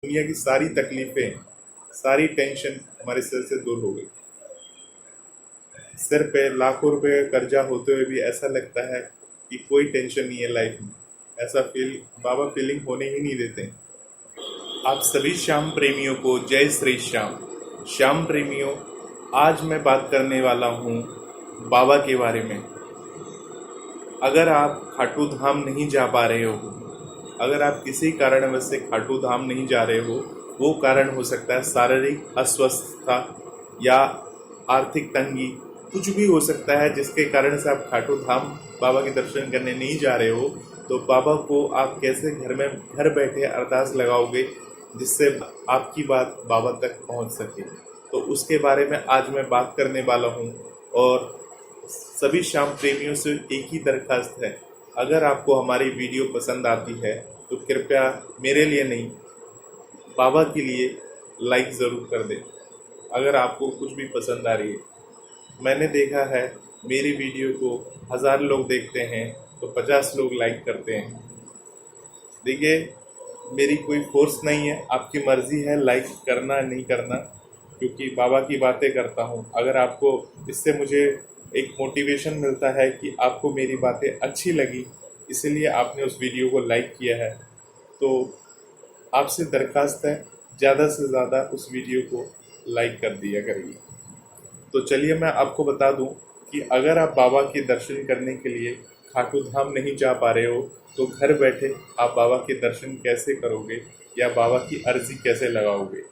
दुनिया की सारी तकलीफें, सारी टेंशन हमारे सिर से दूर हो गई। सिर पे लाखों रुपए का कर्जा होते हुए भी ऐसा लगता है कि कोई टेंशन नहीं है लाइफ में। ऐसा बाबा फीलिंग होने ही नहीं देते। आप सभी श्याम प्रेमियों को जय श्री श्याम। श्याम प्रेमियों, आज मैं बात करने वाला हूँ बाबा के बारे में। अगर आप खाटू धाम नहीं जा पा रहे हो, अगर आप किसी कारणवश से खाटू धाम नहीं जा रहे हो, वो कारण हो सकता है शारीरिक अस्वस्थता या आर्थिक तंगी, कुछ भी हो सकता है जिसके कारण से आप खाटू धाम बाबा के दर्शन करने नहीं जा रहे हो। तो बाबा को आप कैसे घर बैठे अरदास लगाओगे जिससे आपकी बात बाबा तक पहुंच सके, तो उसके बारे में आज मैं बात करने वाला हूं। और सभी श्याम प्रेमियों से एक ही दरखास्त है, अगर आपको हमारी वीडियो पसंद आती है तो कृपया मेरे लिए नहीं, बाबा के लिए लाइक ज़रूर कर दें। अगर आपको कुछ भी पसंद आ रही है, मैंने देखा है मेरी वीडियो को 1000 लोग देखते हैं तो 50 लोग लाइक करते हैं। देखिए, मेरी कोई फोर्स नहीं है, आपकी मर्ज़ी है लाइक करना नहीं करना, क्योंकि बाबा की बातें करता हूँ। अगर आपको इससे मुझे एक मोटिवेशन मिलता है कि आपको मेरी बातें अच्छी लगी, इसलिए आपने उस वीडियो को लाइक किया है, तो आपसे दरखास्त है ज़्यादा से ज़्यादा उस वीडियो को लाइक कर दिया करिए। तो चलिए मैं आपको बता दूं कि अगर आप बाबा के दर्शन करने के लिए खाटू धाम नहीं जा पा रहे हो, तो घर बैठे आप बाबा के दर्शन कैसे करोगे या बाबा की अर्जी कैसे लगाओगे।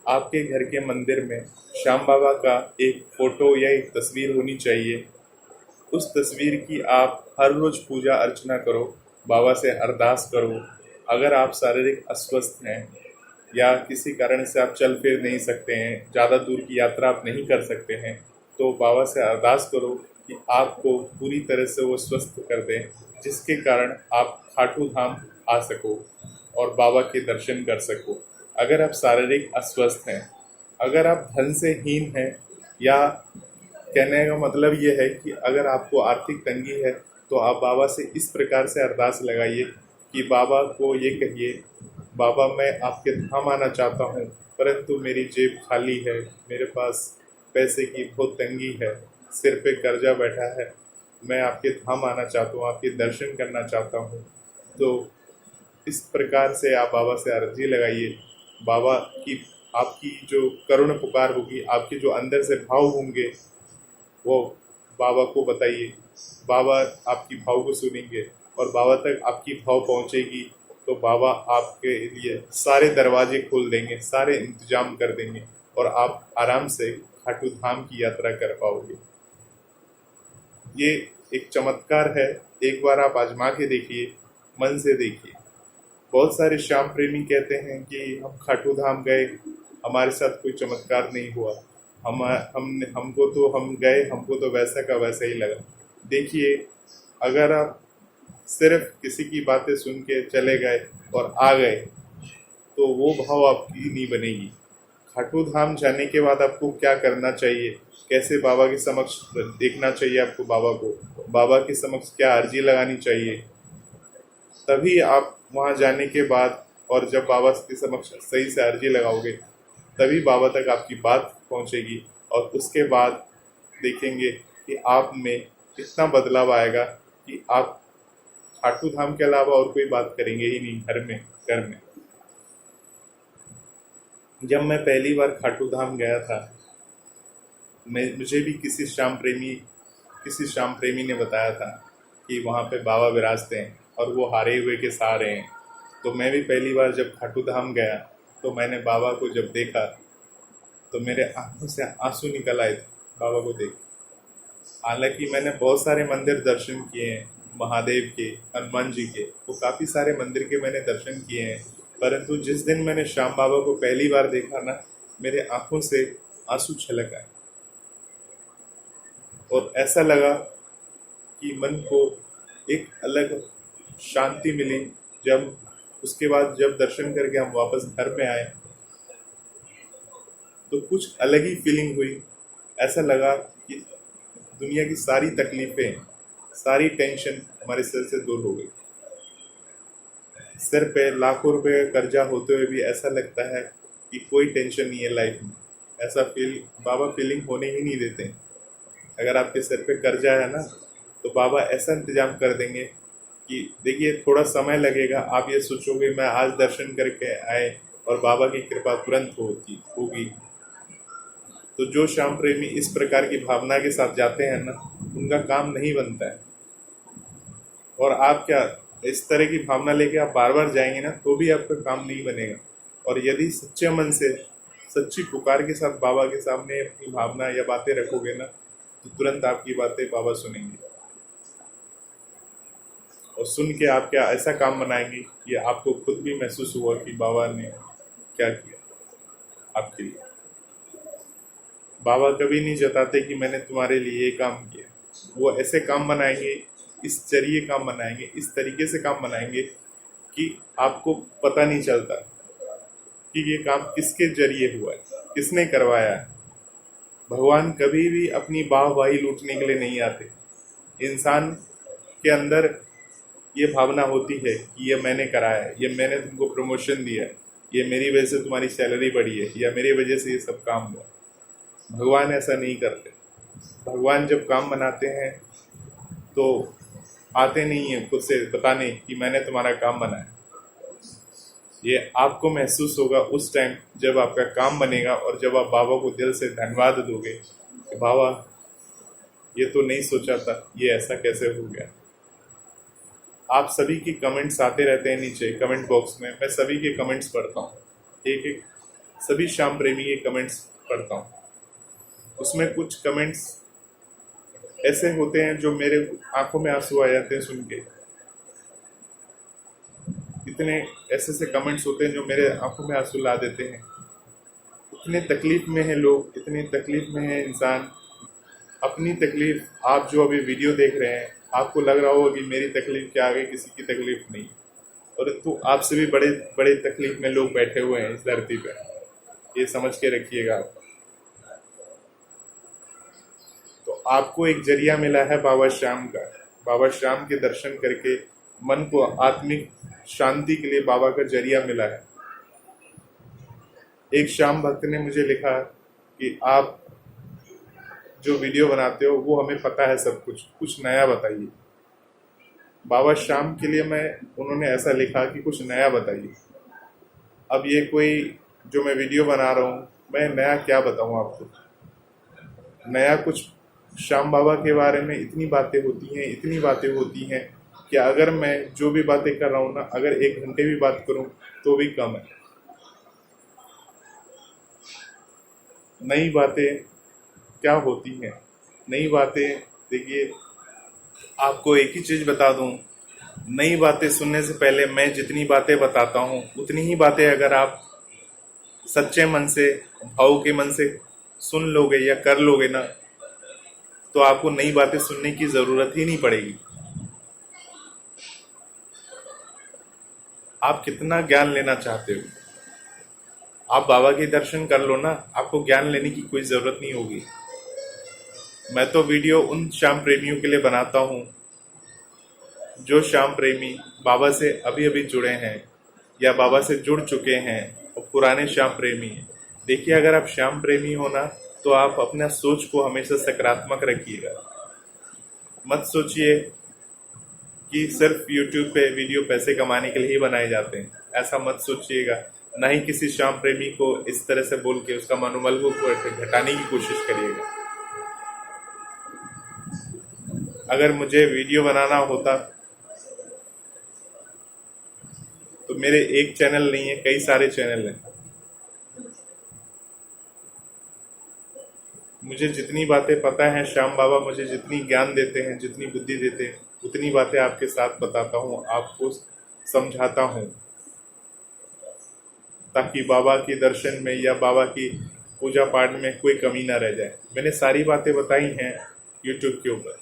आपके घर के मंदिर में श्याम बाबा का एक फ़ोटो या एक तस्वीर होनी चाहिए। उस तस्वीर की आप हर रोज़ पूजा अर्चना करो, बाबा से अरदास करो। अगर आप शारीरिक अस्वस्थ हैं या किसी कारण से आप चल फिर नहीं सकते हैं, ज़्यादा दूर की यात्रा आप नहीं कर सकते हैं, तो बाबा से अरदास करो कि आपको पूरी तरह से वो स्वस्थ कर दें, जिसके कारण आप खाटू धाम आ सको और बाबा के दर्शन कर सको। अगर आप शारीरिक अस्वस्थ हैं, अगर आप धन से हीन हैं, या कहने का मतलब ये है कि अगर आपको आर्थिक तंगी है, तो आप बाबा से इस प्रकार से अरदास लगाइए कि बाबा को ये कहिए, बाबा मैं आपके धाम आना चाहता हूँ, परंतु मेरी जेब खाली है, मेरे पास पैसे की बहुत तंगी है, सिर पे कर्जा बैठा है, मैं आपके धाम आना चाहता हूँ, आपके दर्शन करना चाहता हूँ। तो इस प्रकार से आप बाबा से अर्जी लगाइए। बाबा की आपकी जो करुण पुकार होगी, आपके जो अंदर से भाव होंगे, वो बाबा को बताइए। बाबा आपकी भाव को सुनेंगे और बाबा तक आपकी भाव पहुंचेगी, तो बाबा आपके लिए सारे दरवाजे खोल देंगे, सारे इंतजाम कर देंगे और आप आराम से खाटू धाम की यात्रा कर पाओगे। ये एक चमत्कार है, एक बार आप आजमा के देखिए, मन से देखिए। बहुत सारे श्याम प्रेमी कहते हैं कि हम खाटू धाम गए, हमारे साथ कोई चमत्कार नहीं हुआ, हम गए, हमको तो वैसा का वैसा ही लगा। देखिए, अगर आप सिर्फ किसी की बातें सुन के चले गए और आ गए, तो वो भाव आपकी नहीं बनेगी। खाटू धाम जाने के बाद आपको क्या करना चाहिए, कैसे बाबा के समक्ष देखना चाहिए आपको, बाबा के समक्ष क्या अर्जी लगानी चाहिए, तभी आप वहाँ जाने के बाद और जब बाबा के समक्ष सही से अर्जी लगाओगे, तभी बाबा तक आपकी बात पहुँचेगी। और उसके बाद देखेंगे कि आप में इतना बदलाव आएगा कि आप खाटू धाम के अलावा और कोई बात करेंगे ही नहीं घर में। जब मैं पहली बार खाटू धाम गया था, मुझे भी किसी श्याम प्रेमी ने बताया था कि वहाँ पे बाबा विराजते हैं और वो हारे हुए के सहारे हैं। तो मैं भी पहली बार जब खाटू धाम गया, तो मैंने बाबा को जब देखा तो मेरे आंखों से आंसू निकल आए थे बाबा को देख। हालांकि मैंने बहुत सारे मंदिर दर्शन किए हैं, महादेव के, हनुमान जी के, वो काफ़ी सारे मंदिर के मैंने दर्शन किए हैं, परंतु जिस दिन मैंने श्याम बाबा को पहली बार देखा ना, मेरे आंखों से आंसू छलक आए और ऐसा लगा कि मन को एक अलग शांति मिली। जब उसके बाद जब दर्शन करके हम वापस घर में आए, तो कुछ अलग ही फीलिंग हुई। ऐसा लगा कि दुनिया की सारी तकलीफें, सारी टेंशन हमारे सिर से दूर हो गई। सिर पे लाखों रुपए का कर्जा होते हुए भी ऐसा लगता है कि कोई टेंशन नहीं है लाइफ में। ऐसा बाबा फीलिंग होने ही नहीं देते। अगर आपके सिर पे कर्जा है ना, तो बाबा ऐसा इंतजाम कर देंगे कि देखिए थोड़ा समय लगेगा। आप ये सोचोगे मैं आज दर्शन करके आए और बाबा की कृपा तुरंत होगी। तो जो श्याम प्रेमी इस प्रकार की भावना के साथ जाते हैं ना, उनका काम नहीं बनता है। और आप क्या इस तरह की भावना लेके आप बार बार जाएंगे ना, तो भी आपका काम नहीं बनेगा। और यदि सच्चे मन से सच्ची पुकार के साथ बाबा के सामने अपनी भावना या बातें रखोगे ना, तो तुरंत आपकी बातें बाबा सुनेंगे और सुन के आप क्या ऐसा काम बनाएंगे कि आपको खुद भी महसूस हुआ कि बाबा ने क्या किया आपके लिए। बाबा कभी नहीं जताते कि मैंने तुम्हारे लिए ये काम किया। वो ऐसे काम बनाएंगे, इस जरिए काम बनाएंगे, इस तरीके से काम बनाएंगे कि आपको पता नहीं चलता कि ये काम किसके जरिए हुआ है, किसने करवाया है। भगवान कभी भी अपनी वाहवाही लूटने के लिए नहीं आते। इंसान के अंदर ये भावना होती है कि ये मैंने कराया है, ये मैंने तुमको प्रमोशन दिया है, ये मेरी वजह से तुम्हारी सैलरी बढ़ी है, या मेरी वजह से ये सब काम हुआ। भगवान ऐसा नहीं करते। भगवान जब काम बनाते हैं तो आते नहीं है खुद से बताने कि मैंने तुम्हारा काम बनाया। ये आपको महसूस होगा उस टाइम जब आपका काम बनेगा और जब आप बाबा को दिल से धन्यवाद दोगे कि बाबा ये तो नहीं सोचा था, ये ऐसा कैसे हो गया। आप सभी की कमेंट्स आते रहते हैं नीचे कमेंट बॉक्स में। मैं सभी के कमेंट्स पढ़ता हूँ, एक एक सभी श्याम प्रेमी के कमेंट्स पढ़ता हूँ। उसमें कुछ कमेंट्स ऐसे होते हैं जो मेरे आंखों में आंसू आ जाते हैं सुन के। इतने ऐसे से कमेंट्स होते हैं जो मेरे आंखों में आंसू ला देते हैं। इतने तकलीफ में है लोग, इतने तकलीफ में है इंसान। अपनी तकलीफ, आप जो अभी वीडियो देख रहे हैं, आपको लग रहा होगा कि मेरी तकलीफ के आगे किसी की तकलीफ नहीं, परंतु आपसे भी बड़े बड़े तकलीफ में लोग बैठे हुए हैं इस धरती पे। ये समझ के रखिएगा आप। तो आपको एक जरिया मिला है बाबा श्याम का। बाबा श्याम के दर्शन करके मन को आत्मिक शांति के लिए बाबा का जरिया मिला है। एक श्याम भक्त ने मुझे लिखा कि आप जो वीडियो बनाते हो वो हमें पता है सब कुछ, कुछ नया बताइए। बाबा श्याम के लिए उन्होंने ऐसा लिखा कि कुछ नया बताइए। अब ये कोई जो मैं वीडियो बना रहा हूँ, मैं नया क्या बताऊँ आपको। नया कुछ श्याम बाबा के बारे में इतनी बातें होती हैं कि अगर मैं जो भी बातें कर रहा हूँ ना, अगर 1 घंटे भी बात करूँ तो भी कम है। नई बातें क्या होती हैं, नई बातें देखिए, आपको एक ही चीज बता दूं, नई बातें सुनने से पहले मैं जितनी बातें बताता हूँ उतनी ही बातें अगर आप सच्चे मन से, भाव के मन से सुन लोगे या कर लोगे ना, तो आपको नई बातें सुनने की जरूरत ही नहीं पड़ेगी। आप कितना ज्ञान लेना चाहते हो, आप बाबा के दर्शन कर लो ना, आपको ज्ञान लेने की कोई जरूरत नहीं होगी। मैं तो वीडियो उन श्याम प्रेमियों के लिए बनाता हूँ जो श्याम प्रेमी बाबा से अभी अभी जुड़े हैं या बाबा से जुड़ चुके हैं और पुराने श्याम प्रेमी हैं। देखिए, अगर आप श्याम प्रेमी हो ना, तो आप अपना सोच को हमेशा सकारात्मक रखिएगा। मत सोचिए कि सिर्फ YouTube पे वीडियो पैसे कमाने के लिए ही बनाए जाते हैं, ऐसा मत सोचिएगा। ना ही किसी श्याम प्रेमी को इस तरह से बोल के उसका मनोबल को घटाने की कोशिश करिएगा। अगर मुझे वीडियो बनाना होता तो मेरे एक चैनल नहीं है, कई सारे चैनल हैं। मुझे जितनी बातें पता है, श्याम बाबा मुझे जितनी ज्ञान देते हैं, जितनी बुद्धि देते हैं, उतनी बातें आपके साथ बताता हूँ, आपको समझाता हूँ, ताकि बाबा के दर्शन में या बाबा की पूजा पाठ में कोई कमी ना रह जाए। मैंने सारी बातें बताई हैं YouTube के ऊपर।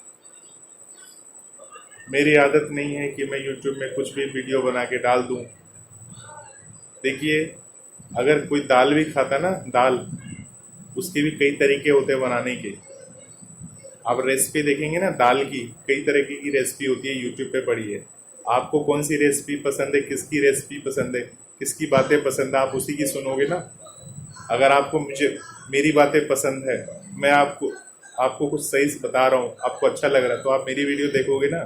मेरी आदत नहीं है कि मैं YouTube में कुछ भी वीडियो बना के डाल दूं। देखिए, अगर कोई दाल भी खाता ना, दाल, उसके भी कई तरीके होते हैं बनाने के। आप रेसिपी देखेंगे ना दाल की, कई तरह की रेसिपी होती है, YouTube पे पड़ी है। आपको कौन सी रेसिपी पसंद है, किसकी रेसिपी पसंद है, किसकी बातें पसंद है, आप उसी की सुनोगे ना। अगर आपको मुझे मेरी बातें पसंद है, मैं आपको आपको कुछ सही से बता रहा हूँ, आपको अच्छा लग रहा है, तो आप मेरी वीडियो देखोगे ना।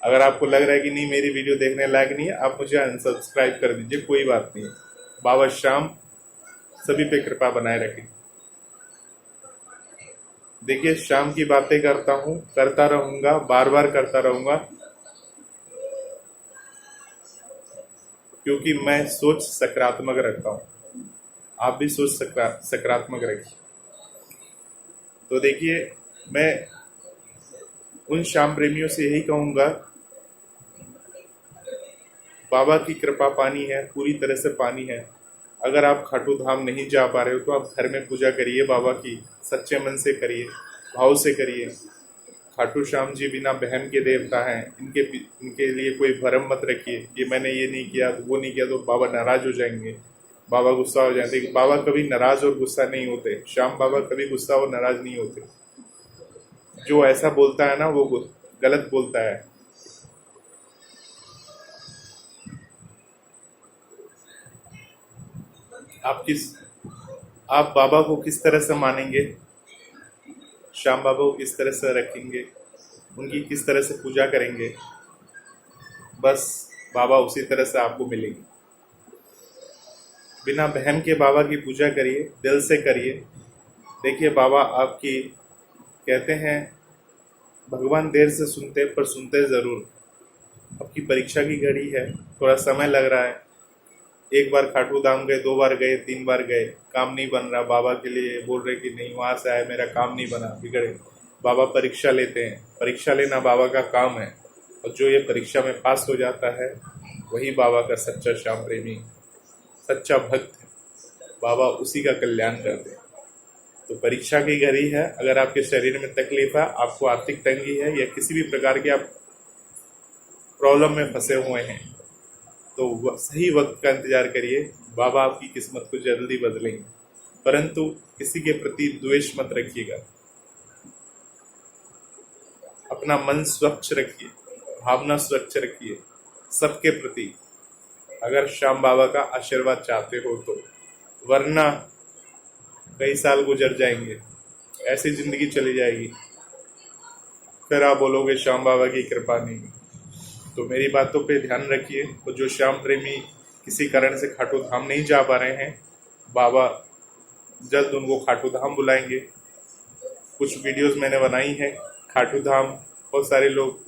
अगर आपको लग रहा है कि नहीं मेरी वीडियो देखने लायक नहीं है, आप मुझे अनसब्सक्राइब कर दीजिए, कोई बात नहीं है। बाबा श्याम सभी पे कृपा बनाए रखें। देखिए, शाम की बातें करता हूँ, करता रहूंगा, बार बार करता रहूंगा, क्योंकि मैं सोच सकारात्मक रखता हूँ। आप भी सोच सकारात्मक रखिए। तो देखिए, मैं उन शाम प्रेमियों से यही कहूंगा, बाबा की कृपा पानी है, पूरी तरह से पानी है। अगर आप खाटू धाम नहीं जा पा रहे हो तो आप घर में पूजा करिए बाबा की, सच्चे मन से करिए, भाव से करिए। खाटू श्याम जी बिना बहन के देवता हैं, इनके लिए कोई भरम मत रखिए कि मैंने ये नहीं किया तो वो नहीं किया तो बाबा नाराज हो जाएंगे, बाबा गुस्सा हो जाएंगे। बाबा कभी नाराज और गुस्सा नहीं होते, श्याम बाबा कभी गुस्सा और नाराज नहीं होते। जो ऐसा बोलता है ना वो गलत बोलता है। आप बाबा को किस तरह से मानेंगे, श्याम बाबा को किस तरह से रखेंगे, उनकी किस तरह से पूजा करेंगे, बस बाबा उसी तरह से आपको मिलेंगे। बिना बहन के बाबा की पूजा करिए, दिल से करिए। देखिए, बाबा आपकी कहते हैं भगवान देर से सुनते पर सुनते जरूर। आपकी परीक्षा की घड़ी है, थोड़ा समय लग रहा है। एक बार खाटू धाम गए, 2 बार गए, 3 बार गए, काम नहीं बन रहा, बाबा के लिए बोल रहे कि नहीं वहां से आए, मेरा काम नहीं बना, बिगड़े। बाबा परीक्षा लेते हैं, परीक्षा लेना बाबा का काम है, और जो ये परीक्षा में पास हो जाता है वही बाबा का सच्चा श्याम प्रेमी, सच्चा भक्त है। बाबा उसी का कल्याण करते हैं। तो परीक्षा की घड़ी है, अगर आपके शरीर में तकलीफ है, आपको आर्थिक तंगी है, या किसी भी प्रकार के आप प्रॉब्लम में फंसे हुए हैं, तो सही वक्त का इंतजार करिए, बाबा आपकी किस्मत को जल्दी बदलेंगे। परंतु किसी के प्रति द्वेष मत रखिएगा, अपना मन स्वच्छ रखिए, भावना स्वच्छ रखिए सबके प्रति, अगर श्याम बाबा का आशीर्वाद चाहते हो तो। वरना कई साल गुजर जाएंगे, ऐसी जिंदगी चली जाएगी, फिर आप बोलोगे श्याम बाबा की कृपा नहीं। तो मेरी बातों पे ध्यान रखिए। और जो श्याम प्रेमी किसी कारण से खाटू धाम नहीं जा पा रहे हैं, बाबा जल्द उनको खाटू धाम बुलाएंगे। कुछ वीडियोस मैंने बनाई है खाटू धाम, बहुत सारे लोग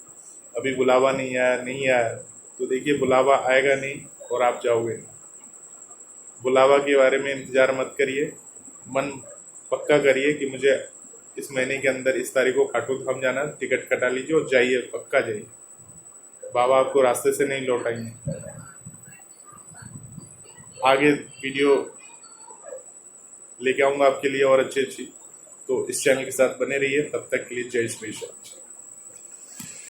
अभी बुलावा नहीं आया, तो देखिए बुलावा आएगा नहीं और आप जाओगे। बुलावा के बारे में इंतजार मत करिए, मन पक्का करिए कि मुझे इस महीने के अंदर इस तारीख को खाटू धाम जाना, टिकट कटा लीजिए और जाइए, पक्का जाइए। बाबा आपको रास्ते से नहीं लौटाएंगे। आगे वीडियो लेके आऊंगा आपके लिए और अच्छी, तो इस चैनल के साथ बने रहिए। तब तक के लिए जय श्री श्याम।